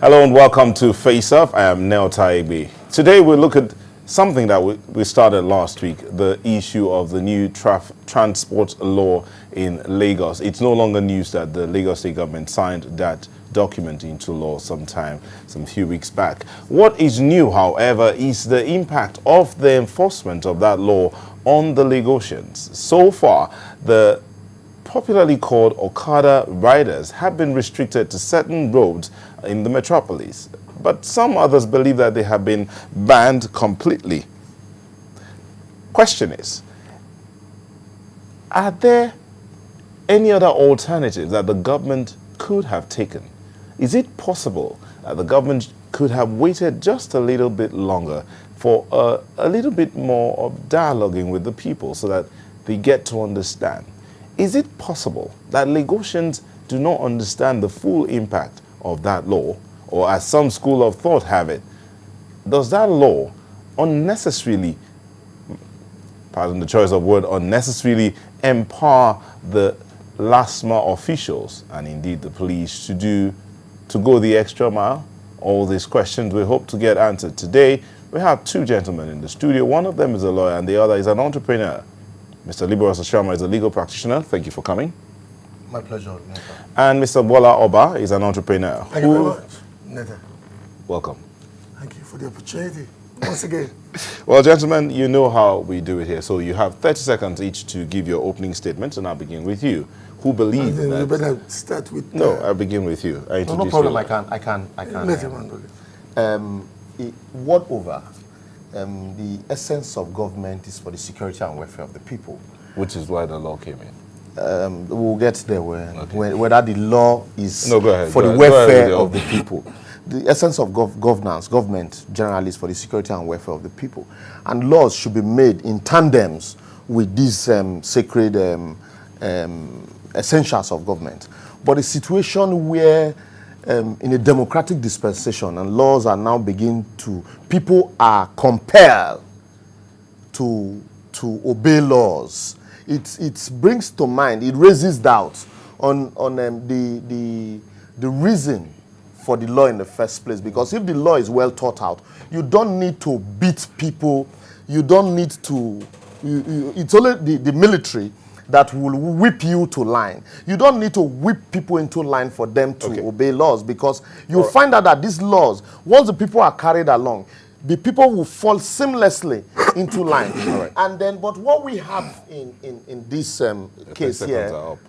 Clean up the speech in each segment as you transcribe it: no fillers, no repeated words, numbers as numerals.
Hello and welcome to Faceoff. I am Nel Taigbe. Today we look at something that we started last week, the issue of the new transport law in Lagos. It's no longer news that the Lagos State government signed that document into law some few weeks back. What is new, however, is the impact of the enforcement of that law on the Lagosians. So far, the popularly called Okada riders have been restricted to certain roads in the metropolis, but some others believe that they have been banned completely. Question is, are there any other alternatives that the government could have taken? Is it possible that the government could have waited just a little bit longer for a little bit more of dialoguing with the people so that they get to understand? Is it possible that Lagosians do not understand the full impact of that law, or as some school of thought have it, does that law unnecessarily, pardon the choice of word, unnecessarily empower the LASMA officials and indeed the police to go the extra mile? All these questions we hope to get answered today. We have two gentlemen in the studio. One of them is a lawyer and the other is an entrepreneur. Mr. Liberos Sharma is a legal practitioner. Thank you for coming. My pleasure, Neta. And Mr. Bola Oba is an entrepreneur. Thank you very much, Neta. Welcome. Thank you for the opportunity once again. Well, gentlemen, you know how we do it here. So you have 30 seconds each to give your opening statements, and I'll begin with you. Who believes that? You better start with... No, I'll begin with you. No problem, I can. Let him handle it. Word over. The essence of government is for the security and welfare of the people. Which is why the law came in. We'll get there whether the law is for the welfare of the people. The essence of government generally is for the security and welfare of the people. And laws should be made in tandems with these sacred essentials of government. But a situation where in a democratic dispensation and laws are now people are compelled to obey laws. It brings to mind, it raises doubts on the reason for the law in the first place. Because if the law is well thought out, you don't need to beat people. You don't need to. It's only the military that will whip you to line. You don't need to whip people into line for them to obey laws, because you find out that these laws, once the people are carried along, the people will fall seamlessly into line. And then, but what we have in this case here, are up.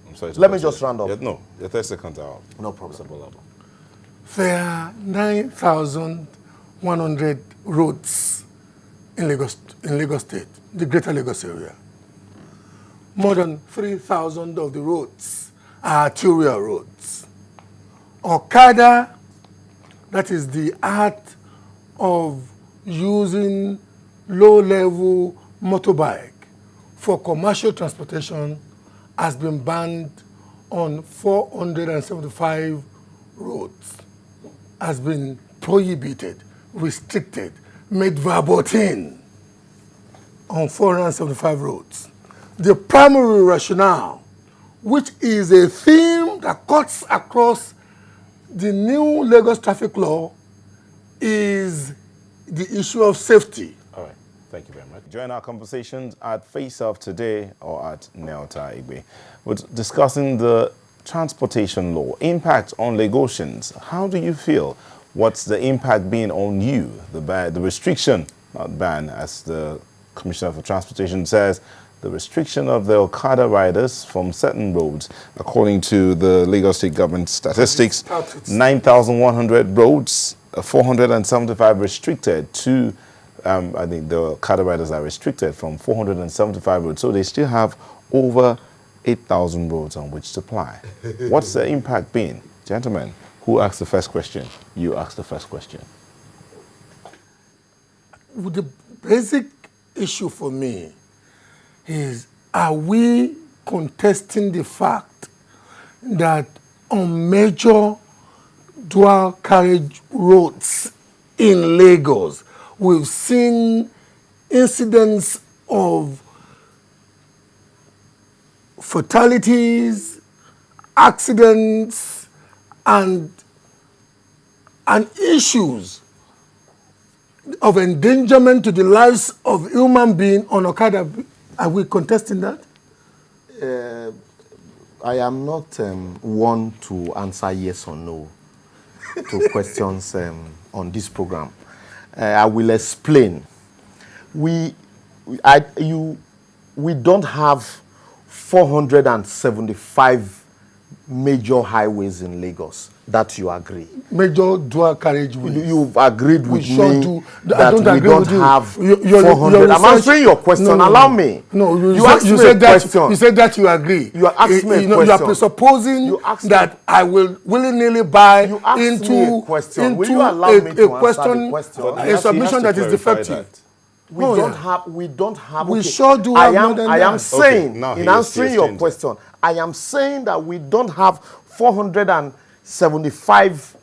I'm sorry. Let me just round up. Yeah, no, your 30 seconds are up. No problem. There are 9,100 roads in Lagos State, the Greater Lagos area. More than 3,000 of the roads are arterial roads. Okada, that is the art of using low-level motorbike for commercial transportation, has been banned on 475 roads, has been prohibited, restricted, made verboten on 475 roads. The primary rationale, which is a theme that cuts across the new Lagos traffic law, is the issue of safety. All right. Thank you very much. Join our conversations at Faceoff today or at Nelta Igbe. We're discussing the transportation law, impact on Lagosians. How do you feel? What's the impact been on you? The restriction, not ban, as the Commissioner for Transportation says, the restriction of the Okada riders from certain roads. According to the Lagos State government statistics, 9,100 roads, 475 restricted to, I think the Okada riders are restricted from 475 roads. So they still have over 8,000 roads on which to ply. What's the impact been? Gentlemen, who asked the first question? You asked the first question. The basic issue for me is, are we contesting the fact that on major dual carriage roads in Lagos, we've seen incidents of fatalities, accidents, and and issues of endangerment to the lives of human beings on Okada, are we contesting that? I am not one to answer yes or no to questions on this program. I will explain. We don't have 475 major highways in Lagos. That you agree. Major dual carriageways. You've agreed with sure me do. that I don't we agree don't with you. have Your 400. I'm answering your question. No, Allow me. No, you asked me a question. You said that you agree. You asked me a question. You are presupposing that I will willy-nilly buy into a question. Will you allow me to answer the question? A submission that is defective. We don't have. We sure do have more than that. I am saying, okay, in answering your question, I am saying that we don't have 475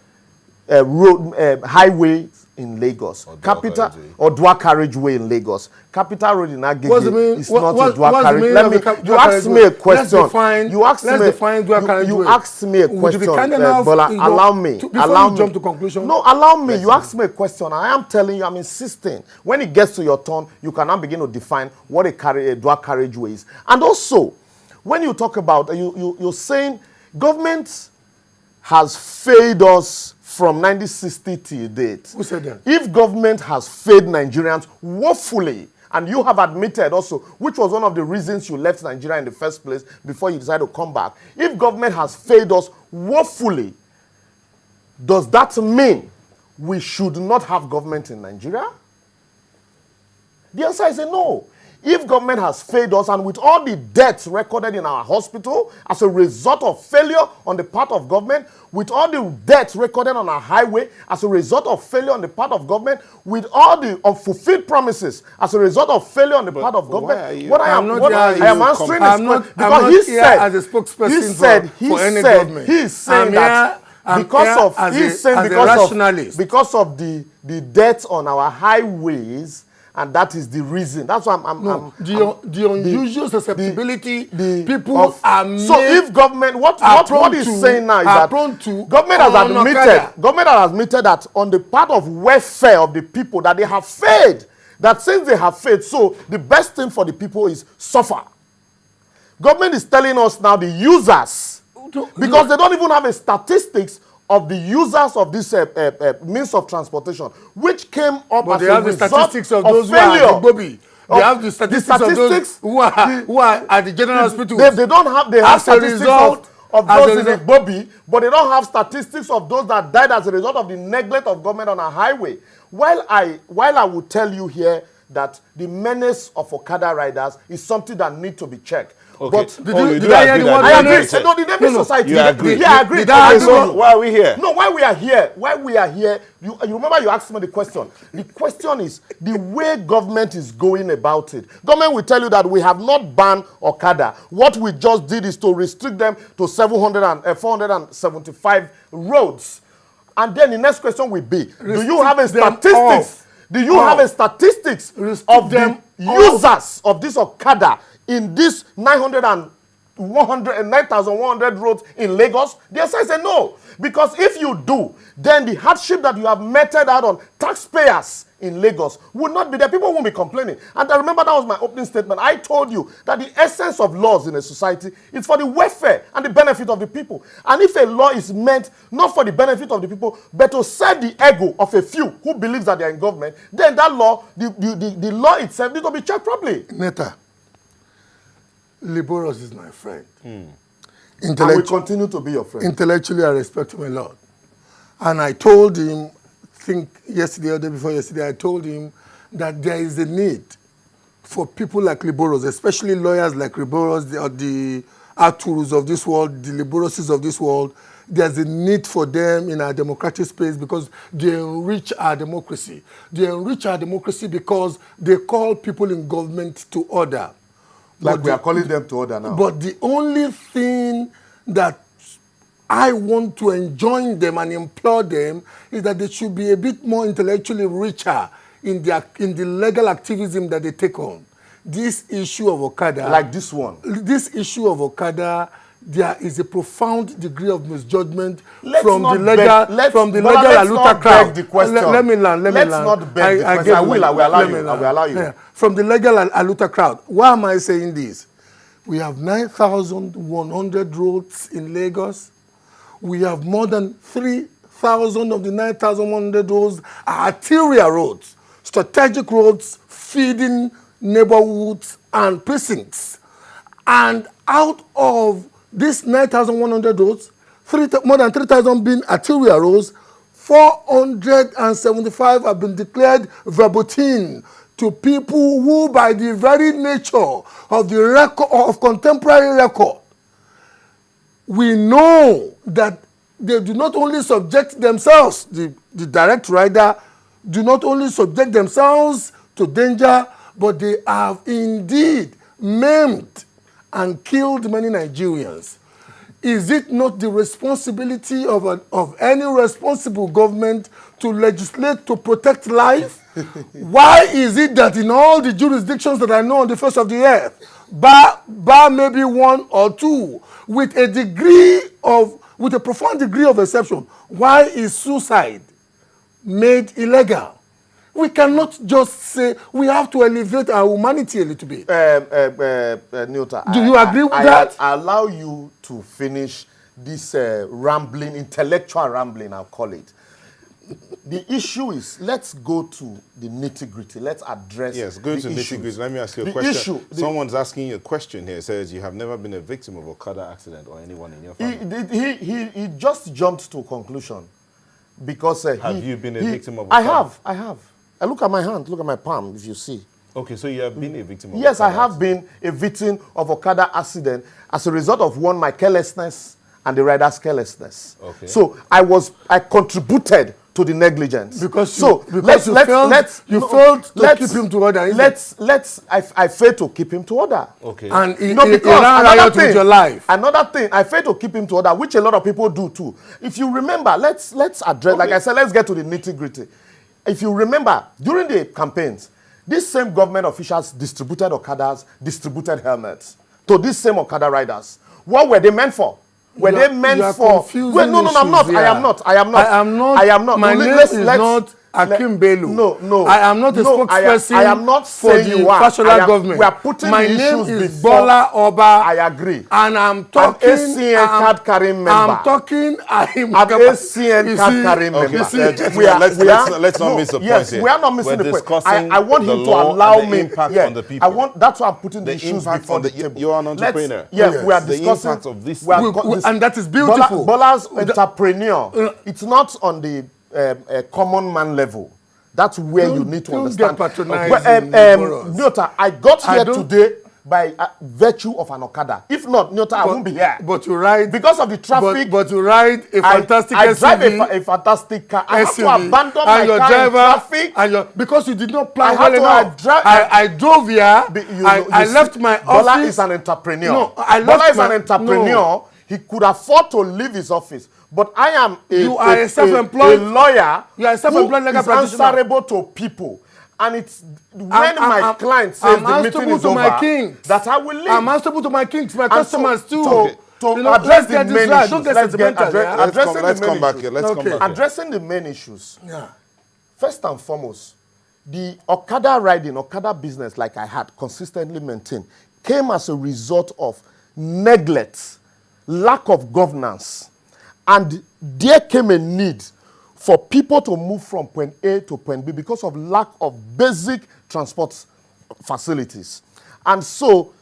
highways in Lagos. Capital or dual carriageway in Lagos. Capital Road in Agege is not a dual carriageway. You asked me a question. You asked me a question. Bola, allow me. Before you jump to conclusion. No, allow me. You asked me a question. I am telling you, I'm insisting. When it gets to your turn, you can now begin to define what a dual carriageway is. And also, when you talk about, you're saying government has failed us from 1960 till date. Who said that? If government has failed Nigerians woefully, and you have admitted also, which was one of the reasons you left Nigeria in the first place before you decided to come back, if government has failed us woefully, does that mean we should not have government in Nigeria? The answer is a no. If government has failed us, and with all the deaths recorded in our hospital as a result of failure on the part of government, with all the deaths recorded on our highway as a result of failure on the part of government, with all the unfulfilled promises as a result of failure on the part of government, I am answering this question because he said, as a spokesperson for any government. He is saying that because of the deaths on our highways. And that is the reason. That's why the unusual susceptibility people are made. So if government, what is saying now is that government has admitted that on the part of welfare of the people that they have failed. That since they have failed, so the best thing for the people is suffer. Government is telling us now the users, because they don't even have a statistics of the users of this means of transportation, which came up as a result of failure. They have the statistics of those who are at the general hospital. They have statistics of those in the Bobby, but they don't have statistics of those that died as a result of the neglect of government on a highway. While I will tell you here that the menace of Okada riders is something that needs to be checked. Okay. But did I hear the one? I agree. No, the Navy Society. You agree? Yeah, I agree. So why are we here? No, why we are here, you remember you asked me the question. The question is the way government is going about it. Government will tell you that we have not banned Okada. What we just did is to restrict them to 475 roads. And then the next question will be, do you have a statistics? Do you have a statistics of the users of this Okada in this 9,100 roads in Lagos? The answer is a no. Because if you do, then the hardship that you have meted out on taxpayers in Lagos would not be there. People won't be complaining. And I remember that was my opening statement. I told you that the essence of laws in a society is for the welfare and the benefit of the people. And if a law is meant not for the benefit of the people, but to serve the ego of a few who believes that they are in government, then that law, the law itself needs to be checked properly. Neta, Liboros is my friend. And will continue to be your friend. Intellectually, I respect him a lot. And I told him, I think yesterday or the day before yesterday, I told him that there is a need for people like Liboros, especially lawyers like Liboros, the Arturus of this world, the Liboroses of this world. There's a need for them in our democratic space because they enrich our democracy. They enrich our democracy because they call people in government to order. Like we are calling them to order now. But the only thing that I want to enjoin them and implore them is that they should be a bit more intellectually richer in the legal activism that they take on. This issue of Okada... Like this one. This issue of Okada, there is a profound degree of misjudgment Let's from not the legal beg- let's- from the Bola, legal let's Aluta not crowd. beg the question. Let me land. Let's not beg the question. get I will one. allow Let you. me I will land. allow you. Yeah. From the legal Aluta crowd. Why am I saying this? We have 9,100 roads in Lagos. We have more than 3,000 of the 9,100 roads are arterial roads, strategic roads feeding neighborhoods and precincts. And out of these 9,100 roads, more than 3,000 being arterial roads, 475 have been declared verboten to people who, by the very nature of the record of contemporary record, we know that they do not only subject themselves, the direct rider, do not only subject themselves to danger, but they have indeed maimed and killed many Nigerians. Is it not the responsibility of any responsible government to legislate to protect life? Why is it that in all the jurisdictions that I know on the face of the earth, bar maybe one or two, with a profound degree of exception, why is suicide made illegal? We cannot just say we have to elevate our humanity a little bit. Newton, Do you agree with that? I allow you to finish this rambling, intellectual rambling, I'll call it. The issue is, let's go to the nitty-gritty. Let's address going to issues. nitty-gritty. Let me ask you a question. Someone's asking you a question here. It says you have never been a victim of a car accident or anyone in your family. He just jumped to a conclusion because have you been a victim of a car? I have. I look at my hand, look at my palm, if you see. Okay, so you have been a victim of Yes, a car I have been a victim of a car accident as a result of one, my carelessness and the rider's carelessness. Okay. So I contributed to the negligence. Because you failed to keep him to order. I failed to keep him to order. Okay. And he ran riot with your life. Another thing, I failed to keep him to order, which a lot of people do too. If you remember, let's address, like I said, let's get to the nitty-gritty. If you remember, during the campaigns, these same government officials distributed Okadas, distributed helmets to these same Okada riders. What were they meant for? Were they meant for? Well, no, I'm not. I am not. My name is not Akim Bello. No. I am not a spokesperson I am not for the national government. We are putting my the name issues is before. Bola Oba. I agree. And I'm talking. I'm ACN card carrying member. I'm talking. I'm ACN card carrying member. Let's not miss the point here. We are not missing the point. I want him to allow me. Impact on the people. That's why I'm putting the issues before the table. You're an entrepreneur. Yes, we are discussing the impact of this. And that is beautiful. Bola's entrepreneur. It's not on the common man level. That's where you need to understand. Nyota, I got here today by virtue of an Okada. If not, Nyota, I won't be here. But you ride because of the traffic. But you ride a fantastic I SUV. drive a fantastic car. I have to abandon my car in traffic. Because you did not plan well enough. I drove here. I left my office. Bola is an entrepreneur. Bola is an entrepreneur. He could afford to leave his office. But I am a self-employed lawyer. You are a self-employed legal practitioner. Answerable to people. And it's when my client says the meeting is over that I will leave. I'm answerable to my kings, my customers too. To address the main issues. Don't get sentimental. Let's come back here. Addressing the main issues. Yeah. First and foremost, the Okada riding, Okada business, like I had consistently maintained, came as a result of neglect, lack of governance. And there came a need for people to move from point A to point B because of lack of basic transport facilities. And so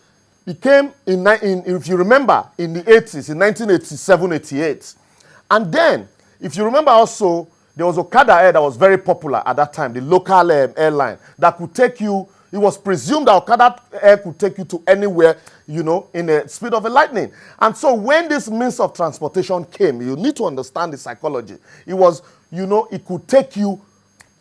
it came if you remember, in the 80s, in 1987, 88. And then, if you remember also, there was Okada Air that was very popular at that time, the local airline, that could take you. It was presumed that Okada Air could take you to anywhere, in the speed of a lightning. And so when this means of transportation came, you need to understand the psychology. It was, it could take you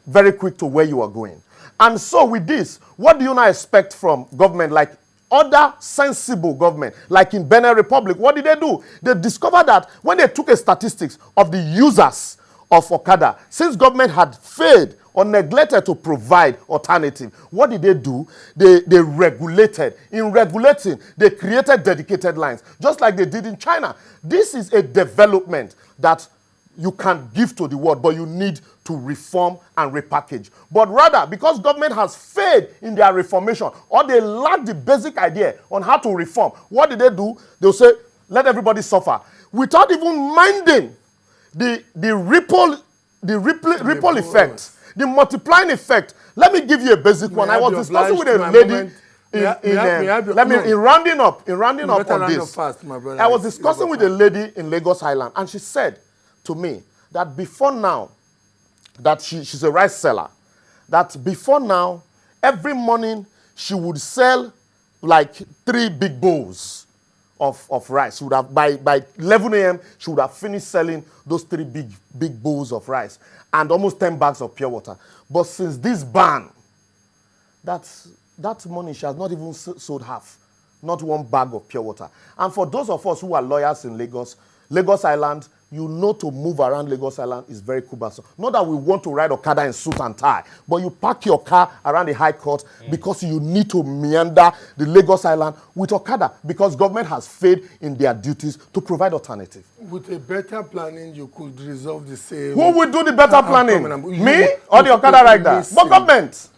very quick to where you are going. And so with this, what do you now expect from government like other sensible government, like in Benin Republic? What did they do? They discovered that when they took a statistics of the users of Okada, since government had failed or neglected to provide alternative. What did they do? They regulated. In regulating, they created dedicated lines, just like they did in China. This is a development that you can give to the world, but you need to reform and repackage. But rather, because government has failed in their reformation, or they lack the basic idea on how to reform, what did they do? They'll say, let everybody suffer, without even minding the ripple effect, the multiplying effect. Let me give you a basic one. I was discussing with a lady in rounding up on this. I was discussing with a lady in Lagos Island, and she said to me that before now, that she's a rice seller, that before now, every morning she would sell like 3 big bowls of rice. She would have, by 11 a.m., she would have finished selling those 3 big bowls of rice and almost 10 bags of pure water. But since this ban, that money, she has not even sold half, not 1 bag of pure water. And for those of us who are lawyers in Lagos Island, you know, to move around Lagos Island is very cumbersome. Not that we want to ride Okada in suit and tie, but you park your car around the High Court because you need to meander the Lagos Island with Okada, because government has failed in their duties to provide alternative. With a better planning, you could resolve the same. Who will do the better planning? Me or the Okada rider? But government.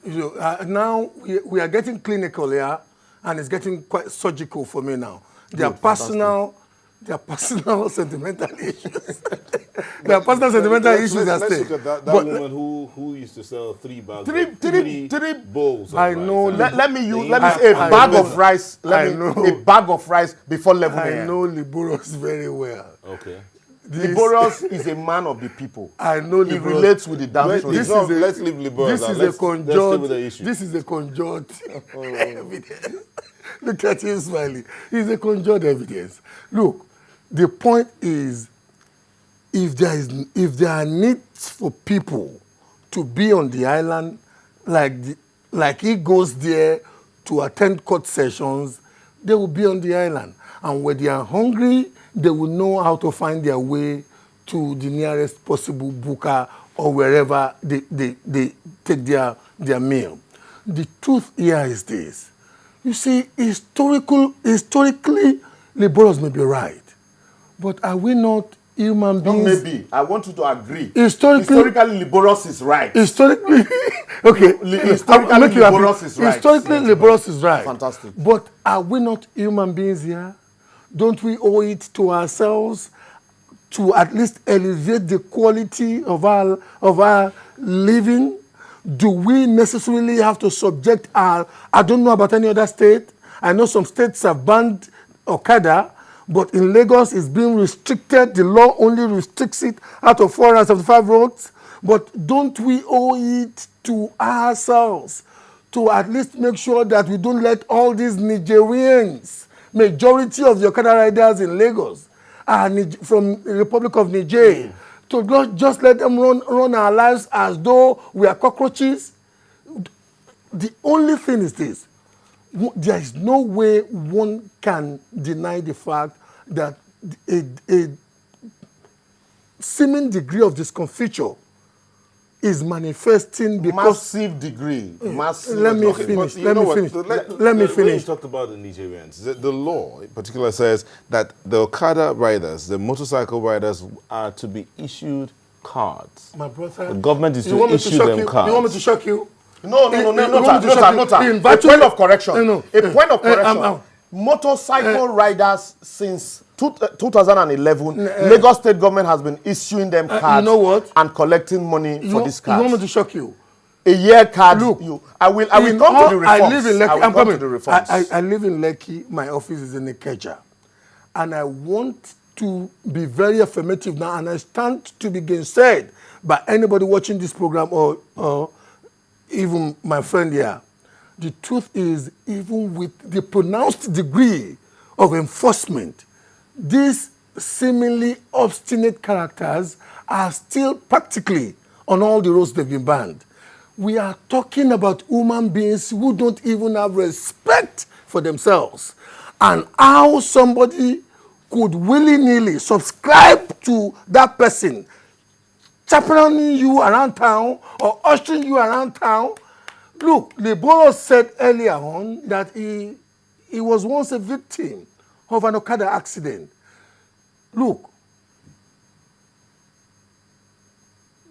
You know, now we are getting clinical here, and it's getting quite surgical for me now. There are personal sentimental issues. There are personal sentimental issues at stake. Let's look at that woman who used to sell 3 bags, three bowls. I know. Let me say a bag of rice. A bag of rice before 11 a.m. I know Liboros very well. Okay. Liboros is a man of the people. I know Liboros. He relates with the downtrodden. Let's leave Liboros. This is a conjured evidence. Look at him smiling. It's a conjured evidence. Look, the point is, if there are needs for people to be on the island, like he goes there to attend court sessions, they will be on the island. And when they are hungry, they will know how to find their way to the nearest possible buka or wherever they take their meal. The truth here is this. You see, historically, Liboros may be right. But are we not human beings? No, maybe. I want you to agree. Historically, Liboros is right. Historically, okay. Liboros is right. Historically, Liboros is right. Fantastic. But are we not human beings here? Don't we owe it to ourselves to at least elevate the quality of our living? Do we necessarily have to subject I don't know about any other state. I know some states have banned Okada, but in Lagos it's being restricted. The law only restricts it out of 475 roads. But don't we owe it to ourselves to at least make sure that we don't let all these Nigerians, majority of the Okada riders in Lagos are from the Republic of Niger, to just let them run our lives as though we are cockroaches? The only thing is this. There is no way one can deny the fact that a seeming degree of discomfiture is manifesting because... Massive degree. Massive. Let me finish. Let me finish. You talked about the Nigerians. The law in particular says that the Okada riders, the motorcycle riders, are to be issued cards. My brother... The government is to issue them cards. You want me to shock you? No. A point of correction. Motorcycle riders since 2011, Lagos State government has been issuing them cards, you know what? And collecting money for these cards. You want me to shock you? A year card. Look, I will come to the reforms. I live in Lekki. I'm coming to the reforms. I live in Lekki. My office is in Ikeja. And I want to be very affirmative now, and I stand to be gainsaid by anybody watching this program or even my friend here. The truth is, even with the pronounced degree of enforcement, these seemingly obstinate characters are still practically on all the roads they've been banned. We are talking about human beings who don't even have respect for themselves. And how somebody could willy-nilly subscribe to that person chaperoning you around town or ushering you around town. Look, Leboro said earlier on that he was once a victim of an Okada accident. Look,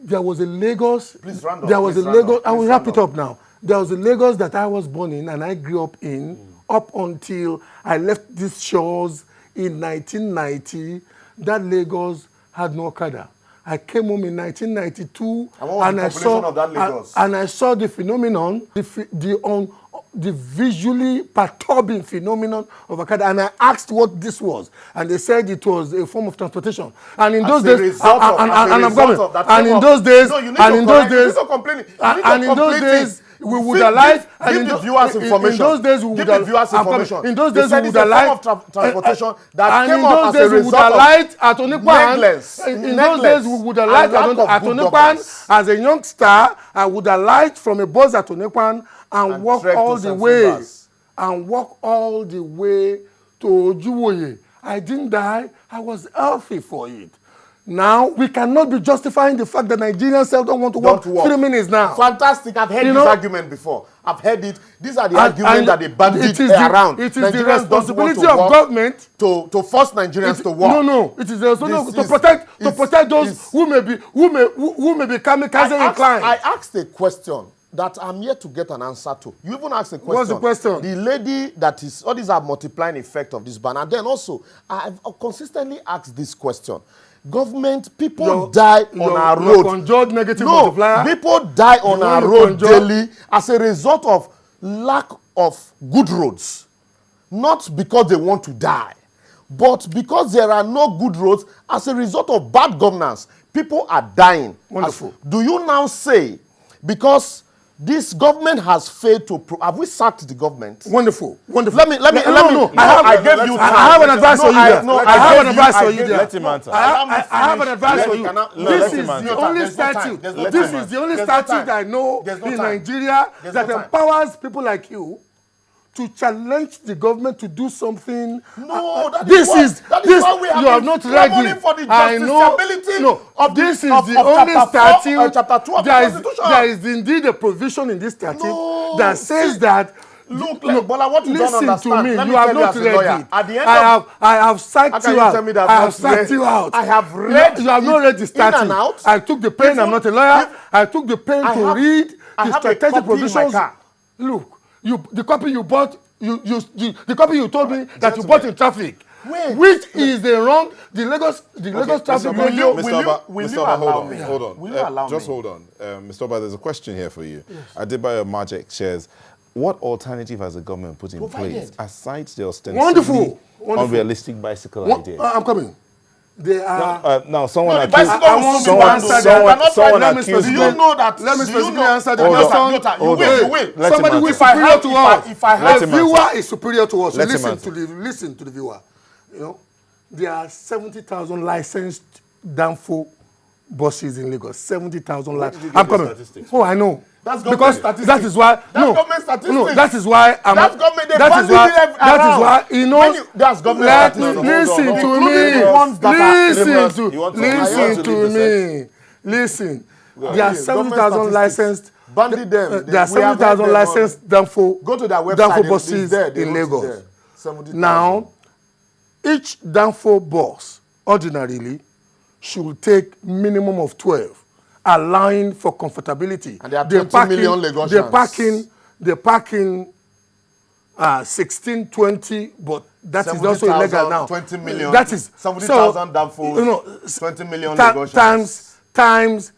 there was a Lagos. Please round up. There was a Please round Lagos. up. I will Please wrap round it up now. There was a Lagos that I was born in and I grew up in up until I left these shores in 1990. That Lagos had no Okada. I came home in 1992 And what was the population of that Lagos? and I saw the phenomenon, the visually perturbing phenomenon of Okada, and I asked what this was, and they said it was a form of transportation. And in those days, and in those days, we would have liked. Give the viewers information. In those days, we would have. In those days, we would have liked transportation that came up as a result of negligence. In those days, we would have liked Atonipan as a youngster. I would have liked from a bus at Atonipan and walk all the way, to Ojuwoye. I didn't die. I was healthy for it. Now, we cannot be justifying the fact that Nigerians don't want to walk 3 minutes now. Fantastic. I've heard this argument before. I've heard it. These are the arguments that they bandied around. It is the responsibility of government to force Nigerians to walk. No. It is the responsibility to protect those who may be kamikaze inclined. I asked a question that I'm yet to get an answer to. You even asked a question. What's the question? The lady that is, all these are multiplying effect of this ban. And then also, I've consistently asked this question. Government, people die on our road. Conjured negative multiplier. People die on our road daily as a result of lack of good roads. Not because they want to die, but because there are no good roads as a result of bad governance. People are dying. Wonderful. Do you now say, because this government has failed to have we sacked the government? Wonderful. Let me I gave you time. I have an advice for you there. I have an advice for you there. Let him answer. I have an advice for you. This is the only statute. This is the only statute I know in Nigeria that empowers people like you to challenge the government to do something. No, that is why we you have not read it. I know. No, this is the only statute. Chapter 2 of the Constitution. There is indeed a provision in this statute that says that. Look, Bola, what you don't understand. To me, Let me you have tell not you as a lawyer. read it. At the end I have psyched you out. I have psyched you out. I have read. You have not read the statute. In and out. I took the pain. I'm not a lawyer. I took the pain to read the strategic provisions. Look. The copy you bought, the copy you told me that you bought in traffic, which is the wrong. The Lagos traffic. Will you allow me? Hold on. Will you allow just me? hold on, Mr. Oba. There's a question here for you. Yes. Adebayo Majek shares. What alternative has the government put in place aside the ostensibly unrealistic bicycle idea? I'm coming. They are now someone accused. Someone accused. Do you know that? Let me specifically answer the question. You will. Somebody who is superior to us. If I have the viewer is superior to us. Listen to the viewer. You know, there are 70,000 licensed Danfo buses in Lagos. 70,000 licensed. I'm coming. Oh, I know. That's government statistics. That is why. Government statistics. No, that is why. That's government. That is why. You know. That's government statistics. Listen. There are 7,000 licensed. Bandit them. There are 7,000 licensed Danfo. Go to their website. Danfo buses in Lagos. Now, each Danfo bus ordinarily should take minimum of 12. Allowing for comfortability. And there are 20 million Lagosians. They're parking 16, 20, but that is also illegal now. 20 million. That is 70,000 Danfos. 20 million Lagosians. Times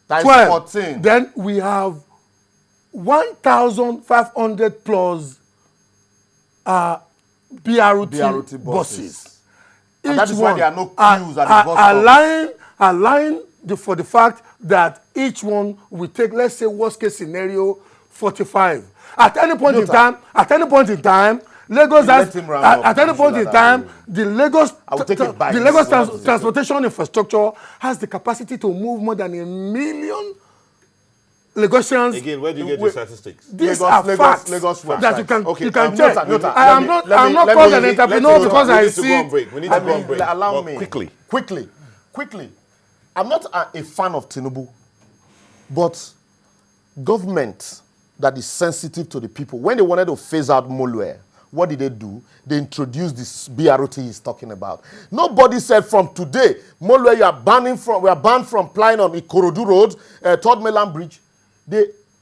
12. 14. Then we have 1,500 plus BRT buses. And that is why there are no queues at the bus stop. Allowing for the fact that each one will take, let's say, worst case scenario, 45. At any point in time, Lagos has, at any point in time, the Lagos transportation infrastructure has the capacity to move more than 1 million Lagosians. Again, where do you get the statistics? These are facts that you can check. I'm not called an entrepreneur because I see. We need to go on break. Allow me. Quickly. I I'm not a fan of Tinubu, but government that is sensitive to the people, when they wanted to phase out Molue, what did they do? They introduced this BRT he's talking about. Nobody said from today, Molue, we are banned from flying on Ikorodu Road, Third Mainland Bridge.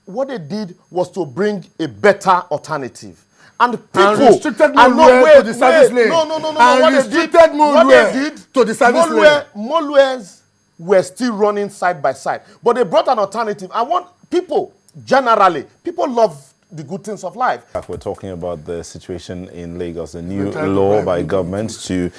What they did was to bring a better alternative. And people and restricted Molue to the service lane. No. And What restricted Molue to the service lane. Molues were still running side by side. But they brought an alternative. I want people, generally, people love the good things of life. We're talking about the situation in Lagos, a new law by government to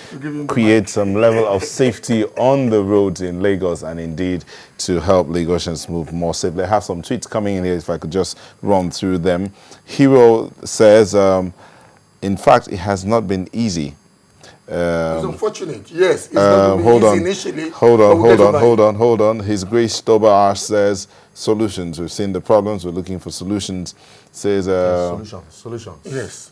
create some level of safety on the roads in Lagos and indeed to help Lagosians move more safely. I have some tweets coming in here if I could just run through them. Hero says, in fact, it has not been easy. It's unfortunate. Yes, it's not going to be easy initially. Hold on. His Grace Toba says, solutions. We've seen the problems. We're looking for solutions. Says Solutions. Yes.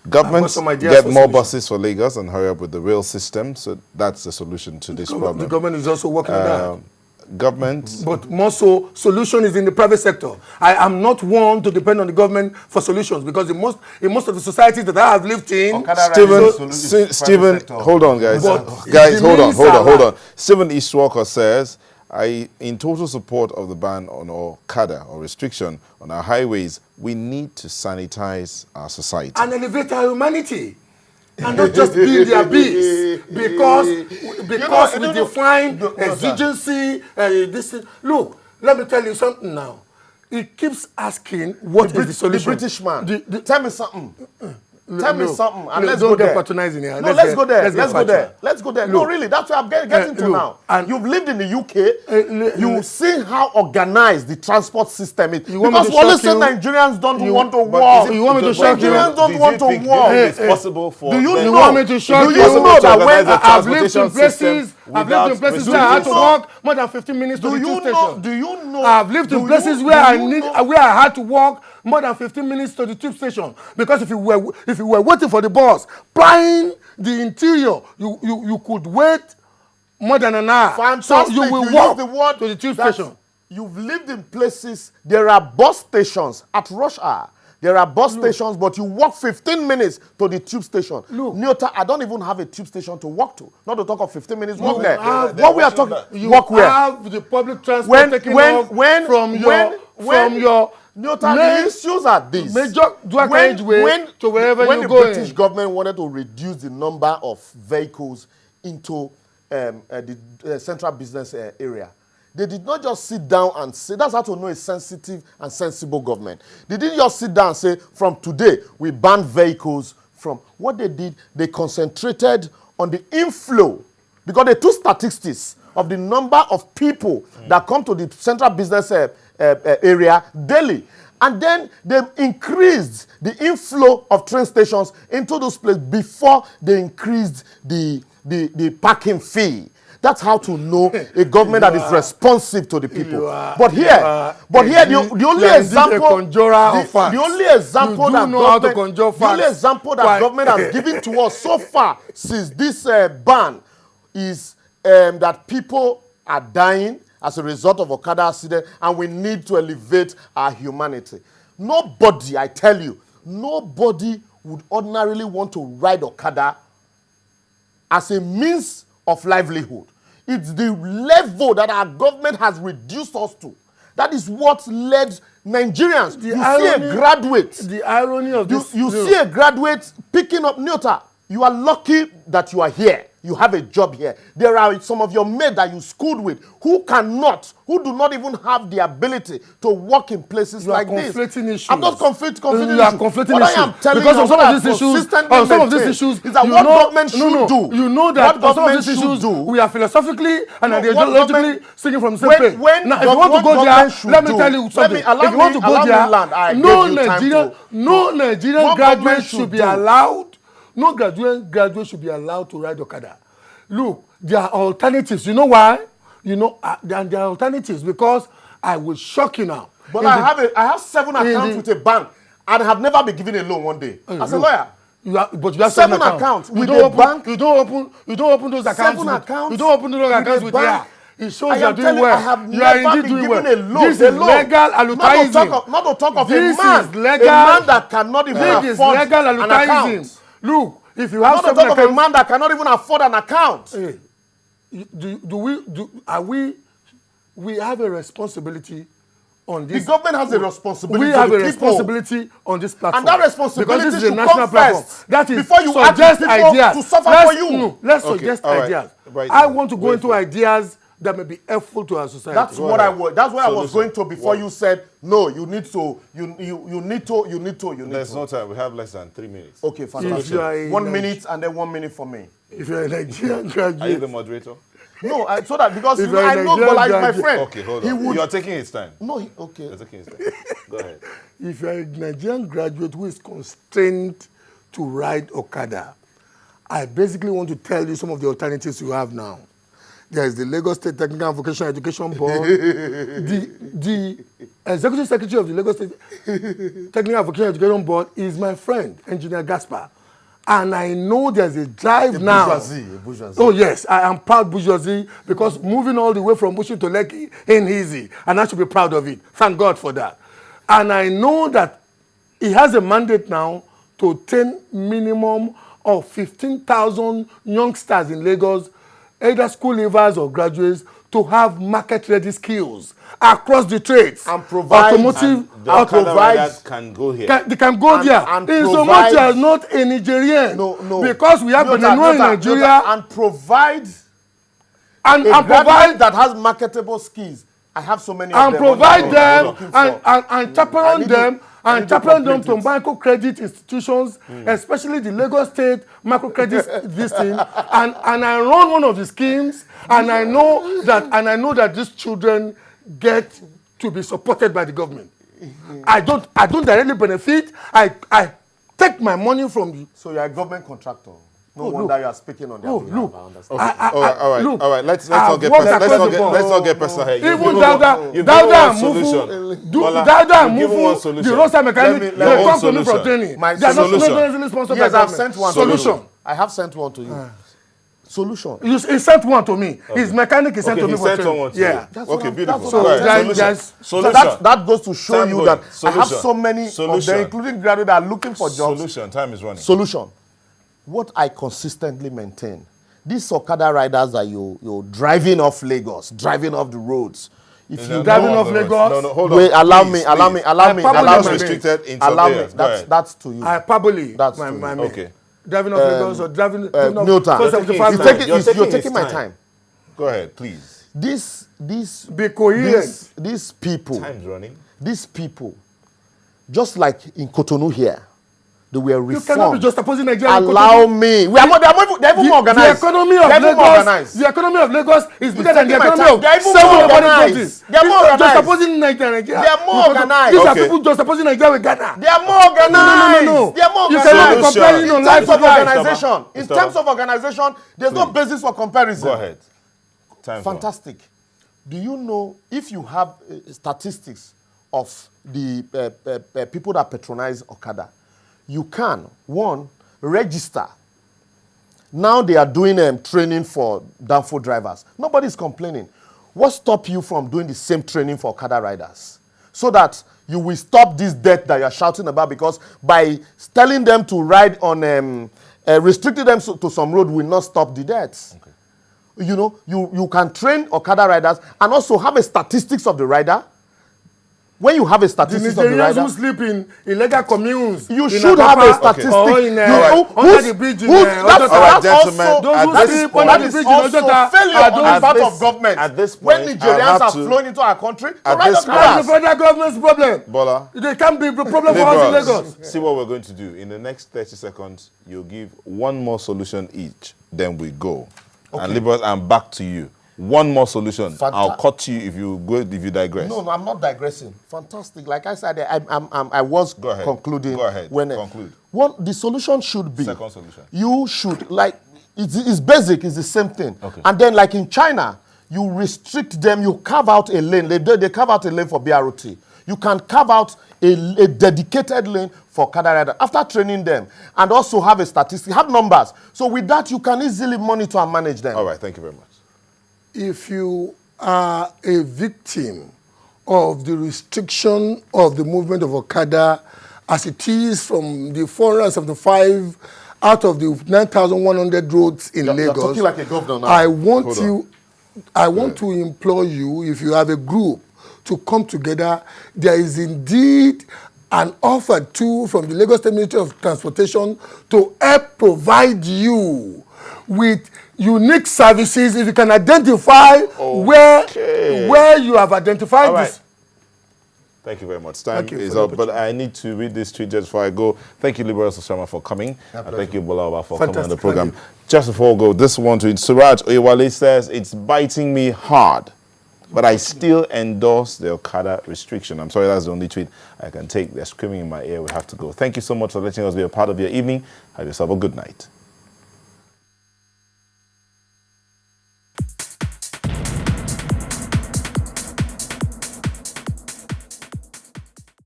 Governments get more buses for Lagos and hurry up with the rail system. So that's the solution to this problem. The government is also working on that. Government. But more so, solution is in the private sector. I am not one to depend on the government for solutions because in most of the societies that I have lived in, Stephen, hold on, guys. Hold on. Stephen Eastwalker says, in total support of the ban on Okada or restriction on our highways, we need to sanitize our society. And elevate our humanity. And not just build their bees. Because we define exigency. Look, let me tell you something now. He keeps asking what is the solution. The British man. Tell me something. Tell me something, and let's don't go get there. patronizing here. No, let's go there. Let's go there. Look, no, really, that's what I'm getting to now. And you've lived in the UK. You've seen how organized the transport system is. You want me because to we always shock say you? Nigerians don't want to walk. You want me to shock you? Nigerians don't want to walk. It's possible for. Do you You know? want me to shock Do you? you know that when I've lived in places where I had to walk more than 15 minutes to the tube station. Do you know? I've lived in places where I had to walk more than 15 minutes to the tube station because if you were waiting for the bus, plying the interior, you could wait more than an hour. Fantastic. So you will walk to the tube station. You've lived in places, there are bus stations at rush hour. There are bus stations, but you walk 15 minutes to the tube station. Nyota, I don't even have a tube station to walk to. Not to talk of 15 minutes walk there. What we are talking, walk where? You have the public transport taking off from your Nyota, the issues are these. Major dual carriageway to wherever you go. When the British government wanted to reduce the number of vehicles into the central business area, they did not just sit down and say, that's how to know a sensitive and sensible government. They didn't just sit down and say, from today, we ban vehicles from. What they did, they concentrated on the inflow, because they took statistics of the number of people that come to the central business area daily. And then they increased the inflow of train stations into those places before they increased the parking fee. That's how to know a government that is responsive to the people. The only example that government has given to us so far since this ban is that people are dying as a result of Okada accident, and we need to elevate our humanity. Nobody, I tell you, nobody would ordinarily want to ride Okada as a means of livelihood. It's the level that our government has reduced us to. That is what led Nigerians. See a graduate. The irony of this. You see a graduate picking up Nyota. You are lucky that you are here. You have a job here. There are some of your mates that you schooled with who do not even have the ability to work in places like this. Issues. I'm not conflicting You are conflicting issues. issues. I am telling because you of some of these issues, is that what government should do. You know that on some of these issues, we are philosophically and ideologically singing from the same page. Now, if you want to go there, let me tell you something. If you want to go there, no Nigerian graduate should be allowed. No graduate should be allowed to ride Okada. Look, there are alternatives. You know why? You know, there are alternatives because I will shock you now. But I have 7 accounts with a bank and have never been given a loan one day. As a lawyer. But you have 7 accounts with a bank. You don't open those accounts. 7 accounts. You don't open those accounts with here. It shows I you are am doing telling well. I have You are never indeed been doing given well. a loan. This is legal advertising. Not to talk of This a man. is legal. A man that cannot even This is afford legal an advertising. account. Look, if you have Not to 7 talk of a accounts, man that cannot even afford an account. hey, we have a responsibility on this. The government has a responsibility We to have the a people. responsibility on this platform. And that responsibility because this is a should national come platform. first That is before you ask suggest people ideas. to suffer Let's, for you. No, let's Okay, suggest all right. ideas. Right I now. want to go Wait into for it. ideas that may be helpful to our society. That's what I was. That's where I was Solution. going to before you said no. You need to. You need to. There's no time. We have less than 3 minutes. Okay, If fantastic. you are a 1 minute and then 1 minute for me. If you're a Nigerian Are you graduate, the moderator? No, so that because If you know, you're a I know Nigerian Bola is my graduate- friend. Okay, hold He on. would. You're taking his time. No, okay. You're taking his time. Go ahead. if you're a Nigerian graduate who is constrained to ride Okada, I basically want to tell you some of the alternatives you have now. There is the Lagos State Technical and Vocational Education Board. the Executive Secretary of the Lagos State Technical and Vocational Education Board is my friend, Engineer Gaspar. And I know there's a drive now. Bourgeoisie. Oh yes, I am proud bourgeoisie because moving all the way from Bushi to Lekki ain't easy. And I should be proud of it. Thank God for that. And I know that he has a mandate now to obtain minimum of 15,000 youngsters in Lagos, either school leavers or graduates, to have market-ready skills across the trades. And provide- automotive, The I'll Okada provide- riders can go here. they can go And- there. and In so provide- much as not a Nigerian. No. Because we have Benenu in Nigeria and provide and graduate provide that has marketable skills. I have so many of and them. provide What them I'm looking for. and chaperone need them to- I need and to chaperone them to complete it. microcredit institutions, especially the Lagos State microcredit this thing. And I run one of the schemes, and I know that these children get to be supported by the government. I don't directly benefit. I take my money from the. So you're a government contractor. No Oh, wonder look. you are speaking on their Oh, behalf. look. I understand. Look, all right. Let's I've not get worked personal. across the board. Let's not get personal here. Even You've Dauda given one solution. Bola, Dauda you've given one solution. the roadside mechanic, Let me- they one come to me for solution. training. My They are not solution. necessarily sponsored by Yes, I've government. sent one. Solution. To you. I have sent one to you. Solution. He sent one to me. His mechanic he sent Okay, to me he for sent training. someone to Yeah. you. That's what Okay, I'm- beautiful. that's what Go I'm- ahead. So Solution. there's- So Solution. that goes to show Time you going. that I have Solution. so many of Solution. them, including graduates that are looking for jobs. Solution. Time is running. Solution. What I consistently maintain, these Okada riders that you're driving off Lagos, driving off the roads. If you Driving No, off no, Lagos? No, hold on. wait, allow Please, me. please. Allow me. probably Allow Just me. restricted in some Allow me. areas. Go ahead. That's to you. Hyperbole. That's my true. man. Okay. Driving off Lagos or driving Newton, You're taking his time. 475. you're his taking my time. Go ahead, please. Be coherent. These people, Time's running. these people, just like in Cotonou here, they were You cannot be reformed. just opposing Nigeria. and Allow Cotonou. me. We are more, they're even more The organized. economy of They're even more Lagos, organized. the economy of Lagos is bigger than the taking my economy time. of They're even seven more neighboring organized. countries. They're more It's not just organized. opposing Nigeria. They're more Because organized. These are Okay. people just opposing Nigeria with Ghana. They are more organized. No. They are more You organized. cannot be Solution. comparing on In life terms with of life. organization, in Mustafa. terms of organization, there's no basis for comparison. Go ahead. Time's Fantastic. Do you know if you have statistics of the people that patronize Okada, you can, one, register. Now they are doing training for Danfo drivers. Nobody's complaining. What stops you from doing the same training for Okada riders? So that you will stop this debt that you're shouting about, because by telling them to ride on, restricting them to some road will not stop the debts. Okay. You know, you can train Okada riders and also have a statistics of the rider. When you have a The statistics of the Nigerians rider, who sleep in illegal communes. you in should have a Apapa statistic. Or in, under Who's- the bridge in who's- that's Ojota. All right, that's gentlemen, also, those who at sleep this under point- the bridge in also Ojota failure are on the those. part this- of government. at this When point, Nigerians I'll have are to- flowing into our country, to at ride this Okada. That's the federal government's problem. Bola. They can't be the problem for us in Lagos. See what we're going to do. In the next 30 seconds, you'll give one more solution each. Then we go. And liberals, I'm back to you. One more solution. I'll cut you if you digress. No, I'm not digressing. Fantastic. Like I said, I was Go ahead. concluding. Go ahead. When, Conclude. The solution should be. Second solution. You should, like, it's basic, it's the same thing. Okay. And then, like in China, you restrict them, you carve out a lane. They carve out a lane for BRT. You can carve out a dedicated lane for Okada rider after training them, and also have a statistic, have numbers. So with that, you can easily monitor and manage them. All right. Thank you very much. If you are a victim of the restriction of the movement of Okada as it is from the 475 out of the 9,100 roads in You're Lagos. talking like a governor now. I want Hold on. you, I want to implore you, if you have a group, to come together. There is indeed an offer too from the Lagos State Ministry of Transportation to help provide you with unique services if you can identify where you have identified All right. this. Thank you very much. Time you is for the up, but I need to read this tweet just before I go. Thank you, Liberal Sosama, for coming. And thank you, Bolawa, for coming on the program. Just before we go, this one tweet. Suraj Oyewale says, it's biting me hard, but I still endorse the Okada restriction. I'm sorry, that's the only tweet I can take. They're screaming in my ear. We have to go. Thank you so much for letting us be a part of your evening. Have yourself a good night.